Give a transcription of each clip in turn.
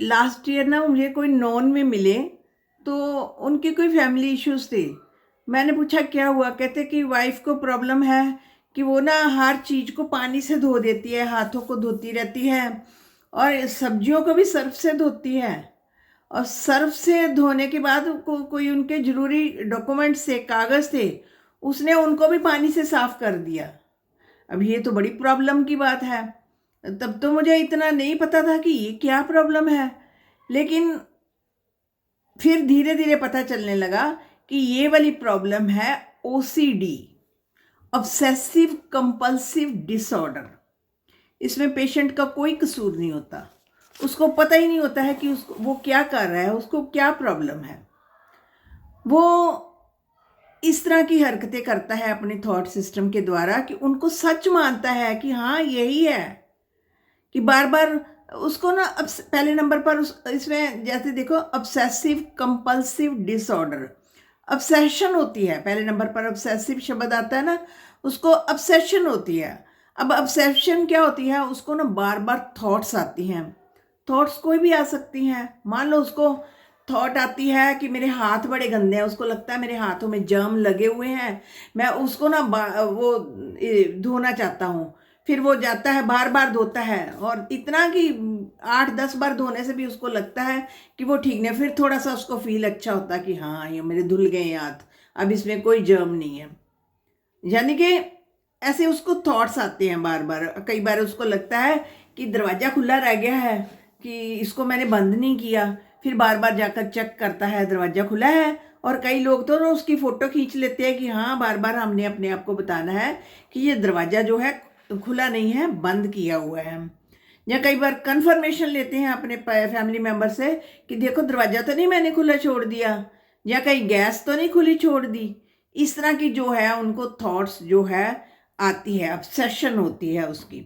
Last year ना मुझे कोई नॉन में मिले, तो उनके कोई फैमिली इश्यूज थे। मैंने पूछा क्या हुआ, कहते कि वाइफ को प्रॉब्लम है कि वो ना हर चीज़ को पानी से धो देती है, हाथों को धोती रहती है और सब्जियों को भी सर्फ से धोती है। और सर्फ से धोने के बाद कोई उनके ज़रूरी डॉक्यूमेंट्स थे, कागज़ थे, उसने उनको भी पानी से साफ कर दिया। अब ये तो बड़ी प्रॉब्लम की बात है। तब तो मुझे इतना नहीं पता था कि ये क्या प्रॉब्लम है, लेकिन फिर धीरे धीरे पता चलने लगा कि ये वाली प्रॉब्लम है ओसीडी, ऑब्सेसिव कंपल्सिव डिसऑर्डर। इसमें पेशेंट का कोई कसूर नहीं होता, उसको पता ही नहीं होता है कि उसको वो क्या कर रहा है, उसको क्या प्रॉब्लम है। वो इस तरह की हरकतें करता है अपने थॉट सिस्टम के द्वारा कि उनको सच मानता है कि हाँ यही है, कि बार बार उसको ना अब पहले नंबर पर इसमें जैसे देखो ऑब्सेसिव कंपल्सिव डिसऑर्डर, ऑब्सेशन होती है पहले नंबर पर। ऑब्सेसिव शब्द आता है ना, उसको ऑब्सेशन होती है। अब ऑब्सेशन क्या होती है, उसको ना बार बार थॉट्स आती हैं। थॉट्स कोई भी आ सकती हैं। मान लो उसको थॉट आती है कि मेरे हाथ बड़े गंदे हैं, उसको लगता है मेरे हाथों में जर्म लगे हुए हैं, मैं उसको ना वो धोना चाहता हूँ। फिर वो जाता है बार बार धोता है, और इतना कि 8-10 बार धोने से भी उसको लगता है कि वो ठीक नहीं। फिर थोड़ा सा उसको फील अच्छा होता है कि हाँ ये मेरे धुल गए हाथ, अब इसमें कोई जर्म नहीं है। यानी कि ऐसे उसको थॉट्स आते हैं बार बार। कई बार उसको लगता है कि दरवाज़ा खुला रह गया है, कि इसको मैंने बंद नहीं किया, फिर बार बार जाकर चेक करता है दरवाज़ा खुला है। और कई लोग तो ना उसकी फ़ोटो खींच लेते हैं कि हाँ बार बार हमने अपने आप को बताना है कि ये दरवाज़ा जो है खुला नहीं है, बंद किया हुआ है। या कई बार कंफर्मेशन लेते हैं अपने फैमिली मेम्बर से कि देखो दरवाज़ा तो नहीं मैंने खुला छोड़ दिया, या कहीं गैस तो नहीं खुली छोड़ दी। इस तरह की जो है उनको थॉट्स जो है आती है, ऑब्सेशन होती है उसकी।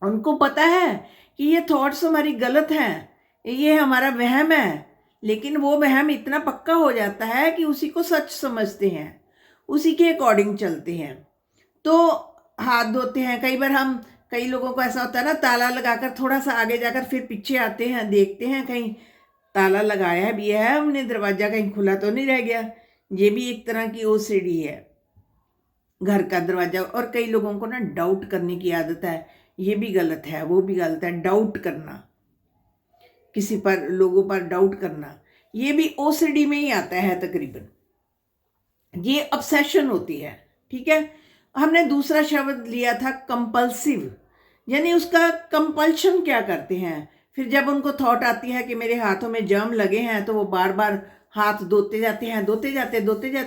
उनको पता है कि ये थॉट्स हमारी गलत हैं, ये हमारा वहम है, लेकिन वो वहम इतना पक्का हो जाता है कि उसी को सच समझते हैं, उसी के अकॉर्डिंग चलते हैं। तो हाथ धोते हैं, कई बार हम, कई लोगों को ऐसा होता है ना, ताला लगाकर थोड़ा सा आगे जाकर फिर पीछे आते हैं, देखते हैं कहीं ताला लगाया भी है हमने, दरवाज़ा कहीं खुला तो नहीं रह गया। ये भी एक तरह की ओसीडी है, घर का दरवाज़ा। और कई लोगों को ना डाउट करने की आदत है, ये भी गलत है वो भी गलत है। डाउट करना, किसी पर, लोगों पर डाउट करना, ये भी ओसीडी में ही आता है तकरीबन। ये ऑब्सेशन होती है, ठीक है। हमने दूसरा शब्द लिया था कंपल्सिव, यानी उसका कंपल्शन क्या करते हैं। फिर जब उनको थॉट आती है कि मेरे हाथों में जर्म लगे हैं, तो वो बार बार हाथ धोते जाते हैं, धोते जाते हैं।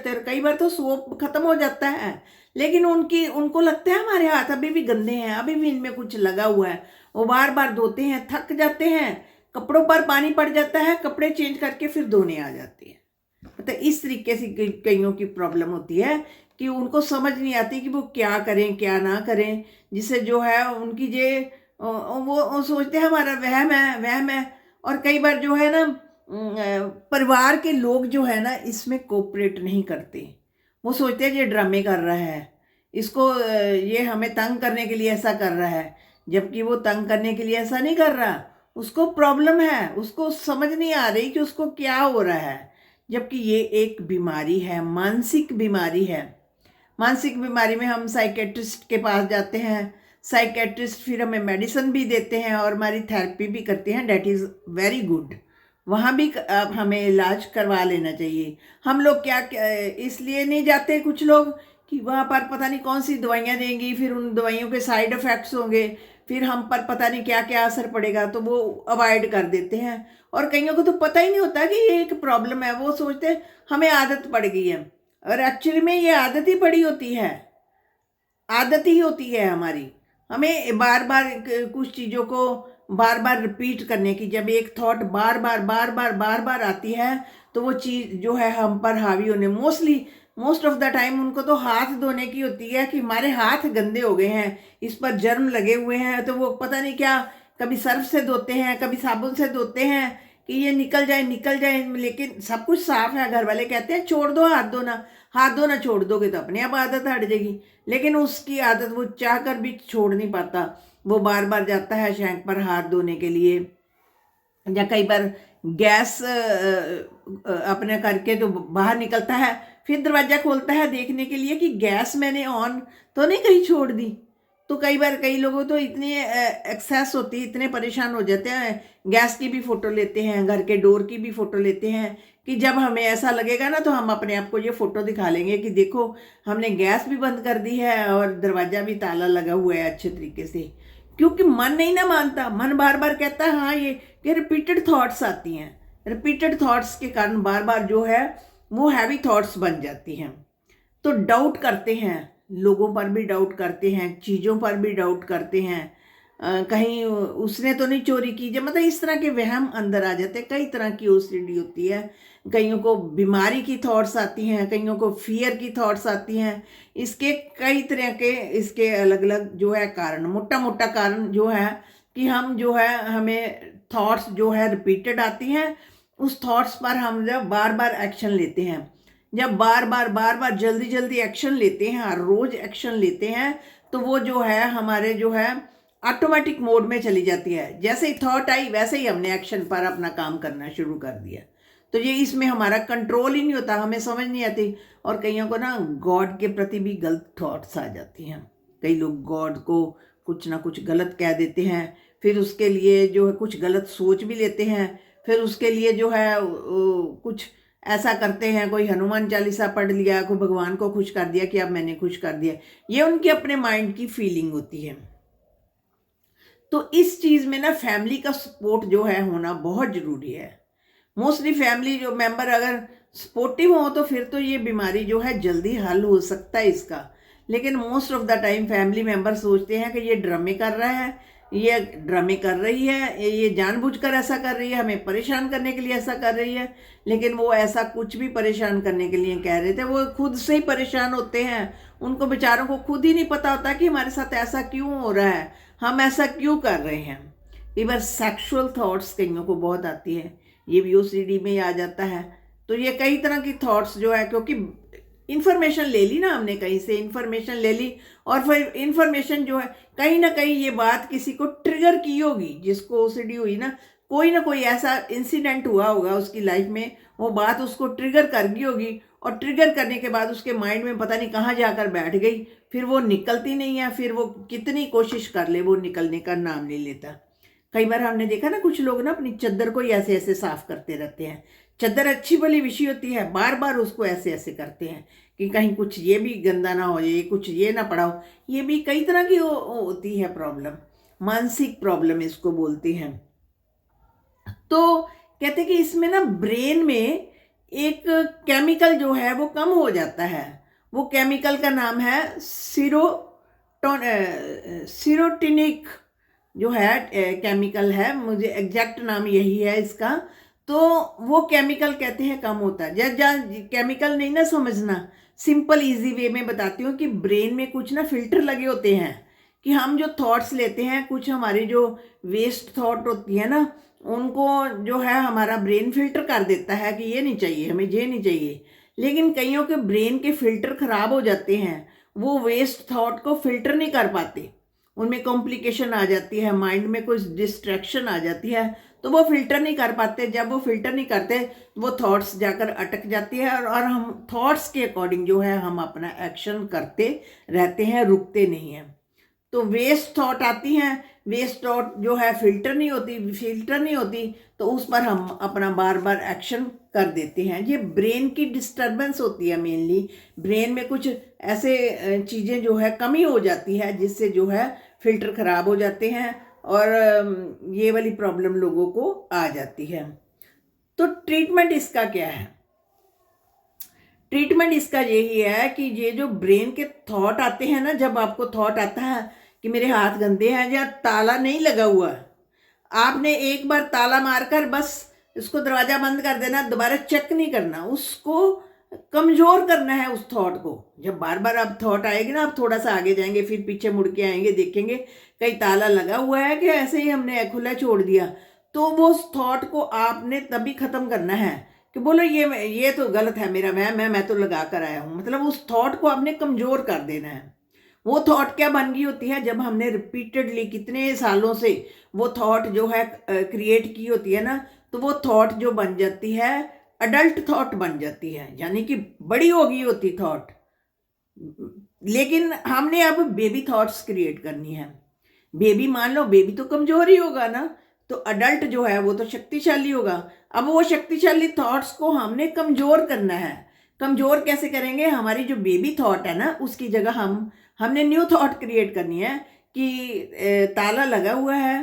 और कई बार तो सोप खत्म हो जाता है, लेकिन उनको लगता है हमारे हाथ अभी भी गंदे हैं, अभी भी इनमें कुछ लगा हुआ है। वो बार बार धोते हैं, थक जाते हैं, कपड़ों पर पानी पड़ जाता है, कपड़े चेंज करके फिर धोने आ जाते हैं। मतलब इस तरीके से कईयों की प्रॉब्लम होती है कि उनको समझ नहीं आती कि वो क्या करें क्या ना करें, जिससे जो है उनकी वो सोचते हैं हमारा वहम है वहम है। और कई बार जो है ना परिवार के लोग जो है ना इसमें कोऑपरेट नहीं करते। वो सोचते हैं ये ड्रामे कर रहा है, इसको ये हमें तंग करने के लिए ऐसा कर रहा है, जबकि वो तंग करने के लिए ऐसा नहीं कर रहा। उसको प्रॉब्लम है, उसको समझ नहीं आ रही कि उसको क्या हो रहा है, जबकि ये एक बीमारी है, मानसिक बीमारी है। मानसिक बीमारी में हम साइकेट्रिस्ट के पास जाते हैं, साइकेट्रिस्ट फिर हमें मेडिसिन भी देते हैं और हमारी थेरेपी भी करते हैं, डैट इज़ वेरी गुड। वहाँ भी हमें इलाज करवा लेना चाहिए। हम लोग क्या इसलिए नहीं जाते कुछ लोग कि वहाँ पर पता नहीं कौन सी दवाइयाँ देंगी, फिर उन दवाइयों के साइड इफ़ेक्ट्स होंगे, फिर हम पर पता नहीं क्या क्या असर पड़ेगा, तो वो अवॉइड कर देते हैं। और कईयों को तो पता ही नहीं होता कि ये एक प्रॉब्लम है, वो सोचते हैं हमें आदत पड़ गई है, और एक्चुअली में ये आदत ही पड़ी होती है, आदत ही होती है हमारी। हमें बार बार कुछ चीज़ों को बार बार रिपीट करने की, जब एक थॉट बार बार आती है, तो वो चीज़ जो है हम पर हावी होने, मोस्ट ऑफ द टाइम उनको तो हाथ धोने की होती है कि हमारे हाथ गंदे हो गए हैं, इस पर जर्म लगे हुए हैं, तो वो पता नहीं क्या, कभी सर्फ से धोते हैं, कभी साबुन से धोते हैं कि ये निकल जाए निकल जाए। लेकिन सब कुछ साफ है, घर वाले कहते हैं छोड़ दो हाथ धोना, हाथ धोना छोड़ दोगे तो अपने आप आदत हट जाएगी। लेकिन उसकी आदत वो चाह कर भी छोड़ नहीं पाता, वो बार बार जाता है शैंक पर हाथ धोने के लिए। या कई बार गैस अपने करके तो बाहर निकलता है, फिर दरवाज़ा खोलता है देखने के लिए कि गैस मैंने ऑन तो नहीं कहीं छोड़ दी। तो कई बार कई लोगों तो इतनी एक्सेस होती है, इतने परेशान हो जाते हैं, गैस की भी फ़ोटो लेते हैं, घर के डोर की भी फ़ोटो लेते हैं कि जब हमें ऐसा लगेगा ना तो हम अपने आप को ये फ़ोटो दिखा लेंगे कि देखो हमने गैस भी बंद कर दी है और दरवाज़ा भी ताला लगा हुआ है अच्छे तरीके से। क्योंकि मन नहीं ना मानता, मन बार बार कहता है हाँ ये रिपीटेड थॉट्स आती हैं, रिपीटेड थॉट्स के कारण बार बार जो है वो हैवी थॉट्स बन जाती हैं। तो डाउट करते हैं, लोगों पर भी डाउट करते हैं, चीज़ों पर भी डाउट करते हैं, कहीं उसने तो नहीं चोरी की, जब मतलब इस तरह के वहम अंदर आ जाते हैं। कई तरह की ओसीडी होती है, कईयों को बीमारी की थॉट्स आती हैं, कईयों को फियर की थॉट्स आती हैं। इसके कई तरह के इसके अलग अलग जो है कारण, मोटा मोटा कारण जो है कि हम जो है हमें थॉट्स जो है रिपीटेड आती हैं, उस थॉट्स पर हम जब बार बार एक्शन लेते हैं, जब बार बार जल्दी जल्दी एक्शन लेते हैं, हर रोज एक्शन लेते हैं, तो वो जो है हमारे जो है ऑटोमेटिक मोड में चली जाती है। जैसे ही थॉट आई वैसे ही हमने एक्शन पर अपना काम करना शुरू कर दिया। तो ये इसमें हमारा कंट्रोल ही नहीं होता, हमें समझ नहीं आती। और कईयों को ना गॉड के प्रति भी गलत थॉट्स आ जाती हैं। कई लोग गॉड को कुछ ना कुछ गलत कह देते हैं, फिर उसके लिए जो है कुछ गलत सोच भी लेते हैं, फिर उसके लिए जो है कुछ ऐसा करते हैं, कोई हनुमान चालीसा पढ़ लिया, कोई भगवान को खुश कर दिया कि अब मैंने खुश कर दिया। ये उनके अपने माइंड की फीलिंग होती है। तो इस चीज़ में ना फैमिली का सपोर्ट जो है होना बहुत ज़रूरी है। मोस्टली फैमिली जो मेंबर अगर सपोर्टिव हो तो फिर तो ये बीमारी जो है जल्दी हल हो सकता है इसका। लेकिन most of the time family member सोचते हैं कि ये ड्रामे कर रहा है, ये ड्रामे कर रही है, ये जानबूझकर ऐसा कर रही है, हमें परेशान करने के लिए ऐसा कर रही है। लेकिन वो ऐसा कुछ भी परेशान करने के लिए कह रहे थे, वो खुद से ही परेशान होते हैं। उनको बेचारों को खुद ही नहीं पता होता कि हमारे साथ ऐसा क्यों हो रहा है, हम ऐसा क्यों कर रहे हैं। कई बार सेक्सुअल थॉट्स कईयों को बहुत आती है, ये भी ओसीडी में ही आ जाता है। तो ये कई तरह की थॉट्स जो है, क्योंकि इन्फॉर्मेशन ले ली ना हमने, कहीं से इन्फॉर्मेशन ले ली और फिर इन्फॉर्मेशन जो है कहीं ना कहीं ये बात किसी को ट्रिगर की होगी, जिसको ओसीडी हुई ना कोई ऐसा इंसिडेंट हुआ होगा उसकी लाइफ में, वो बात उसको ट्रिगर कर गई होगी और ट्रिगर करने के बाद उसके माइंड में पता नहीं कहाँ जाकर बैठ गई, फिर वो निकलती नहीं है। फिर वो कितनी कोशिश कर ले वो निकलने का नाम नहीं लेता। कई बार हमने देखा ना कुछ लोग ना अपनी चादर को ही ऐसे ऐसे साफ करते रहते हैं। चादर अच्छी भली विषय होती है, बार बार उसको ऐसे ऐसे करते हैं कि कहीं कुछ ये भी गंदा ना हो जाए, कुछ ये ना पड़ा हो। ये भी कई तरह की होती है प्रॉब्लम, मानसिक प्रॉब्लम इसको बोलते हैं। तो कहते हैं कि इसमें ना ब्रेन में एक केमिकल जो है वो कम हो जाता है। वो केमिकल का नाम है सीरोटिनिक जो है केमिकल है, मुझे एग्जैक्ट नाम यही है इसका। तो वो केमिकल कहते हैं कम होता है। केमिकल नहीं ना समझना, सिंपल इजी वे में बताती हूँ कि ब्रेन में कुछ ना फिल्टर लगे होते हैं कि हम जो थॉट्स लेते हैं, कुछ हमारी जो वेस्ट थॉट होती है ना, उनको जो है हमारा ब्रेन फिल्टर कर देता है कि ये नहीं चाहिए हमें, ये नहीं चाहिए। लेकिन कईयों के ब्रेन के फिल्टर खराब हो जाते हैं, वो वेस्ट थॉट को फिल्टर नहीं कर पाते, उनमें कॉम्प्लिकेशन आ जाती है, माइंड में कुछ डिस्ट्रैक्शन आ जाती है, तो वो फिल्टर नहीं कर पाते। जब वो फिल्टर नहीं करते वो थॉट्स जाकर अटक जाती है और हम थॉट्स के अकॉर्डिंग जो है हम अपना एक्शन करते रहते हैं, रुकते नहीं हैं। तो वेस्ट थॉट आती हैं, वेस्ट थॉट जो है फिल्टर नहीं होती, तो उस पर हम अपना बार बार एक्शन कर देते हैं। ये ब्रेन की डिस्टर्बेंस होती है, मेनली ब्रेन में कुछ ऐसे चीज़ें जो है कमी हो जाती है, जिससे जो है फिल्टर खराब हो जाते हैं और ये वाली प्रॉब्लम लोगों को आ जाती है। तो ट्रीटमेंट इसका क्या है? ट्रीटमेंट इसका यही है कि ये जो ब्रेन के थॉट आते हैं ना, जब आपको थॉट आता है कि मेरे हाथ गंदे हैं या ताला नहीं लगा हुआ, आपने एक बार ताला मारकर बस इसको दरवाज़ा बंद कर देना, दोबारा चेक नहीं करना, उसको कमज़ोर करना है उस थॉट को। जब बार बार आप थॉट आएगी ना, आप थोड़ा सा आगे जाएंगे, फिर पीछे मुड़ के आएंगे, देखेंगे कहीं ताला लगा हुआ है कि ऐसे ही हमने खुला छोड़ दिया। तो वो उस थॉट को आपने तभी ख़त्म करना है कि बोलो ये तो गलत है मेरा, मैं तो लगा कर आया हूँ, मतलब उस थॉट को आपने कमज़ोर कर देना है। वो थॉट क्या बन गई होती है, जब हमने रिपीटेडली कितने सालों से वो थॉट जो है क्रिएट की होती है ना, तो वो थॉट जो बन जाती है अडल्ट थॉट बन जाती है, यानी कि बड़ी हो गई होती थॉट। लेकिन हमने अब बेबी थॉट्स क्रिएट करनी है। बेबी, मान लो बेबी तो कमजोर ही होगा ना, तो अडल्ट जो है वो तो शक्तिशाली होगा। अब वो शक्तिशाली थॉट्स को हमने कमजोर करना है। कमजोर कैसे करेंगे? हमारी जो बेबी थॉट है ना, उसकी जगह हमने न्यू थॉट क्रिएट करनी है कि ताला लगा हुआ है,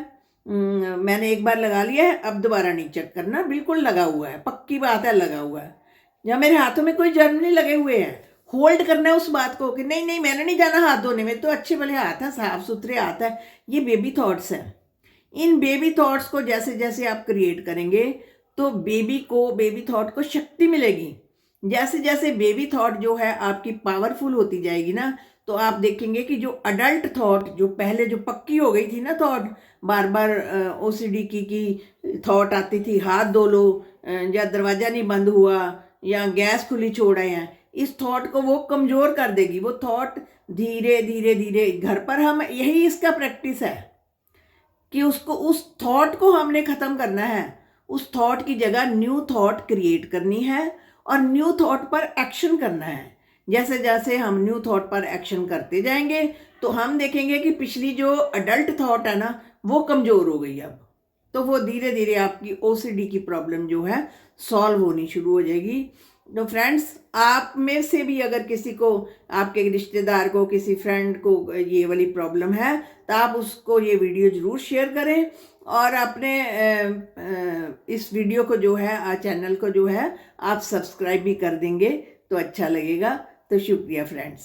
मैंने एक बार लगा लिया है, अब दोबारा नहीं चेक करना, बिल्कुल लगा हुआ है, पक्की बात है लगा हुआ है। या मेरे हाथों में कोई जर्म नहीं लगे हुए हैं, होल्ड करना है उस बात को कि नहीं नहीं मैंने नहीं जाना हाथ धोने में, तो अच्छे भले हाथ है, साफ सुथरे हाथ है। ये बेबी थॉट्स हैं। इन बेबी थॉट्स को जैसे जैसे आप क्रिएट करेंगे तो बेबी थॉट को शक्ति मिलेगी। जैसे जैसे बेबी थॉट जो है आपकी पावरफुल होती जाएगी ना, तो आप देखेंगे कि जो अडल्ट थॉट, जो पहले जो पक्की हो गई थी ना थॉट, बार बार ओसीडी की थॉट आती थी, हाथ धो लो, या दरवाज़ा नहीं बंद हुआ, या गैस खुली छोड़ आए हैं, इस थॉट को वो कमज़ोर कर देगी। वो थॉट धीरे धीरे धीरे, घर पर हम यही इसका प्रैक्टिस है कि उसको, उस थॉट को हमने ख़त्म करना है। उस थॉट की जगह न्यू थॉट क्रिएट करनी है और न्यू थॉट पर एक्शन करना है। जैसे जैसे हम न्यू थॉट पर एक्शन करते जाएंगे तो हम देखेंगे कि पिछली जो अडल्ट थॉट है ना, वो कमज़ोर हो गई अब। तो वो धीरे धीरे आपकी ओसीडी की प्रॉब्लम जो है सॉल्व होनी शुरू हो जाएगी। तो फ्रेंड्स, आप में से भी अगर किसी को, आपके रिश्तेदार को, किसी फ्रेंड को ये वाली प्रॉब्लम है, तो आप उसको ये वीडियो ज़रूर शेयर करें और अपने इस वीडियो को जो है, चैनल को जो है आप सब्सक्राइब भी कर देंगे तो अच्छा लगेगा। तो शुक्रिया फ्रेंड्स।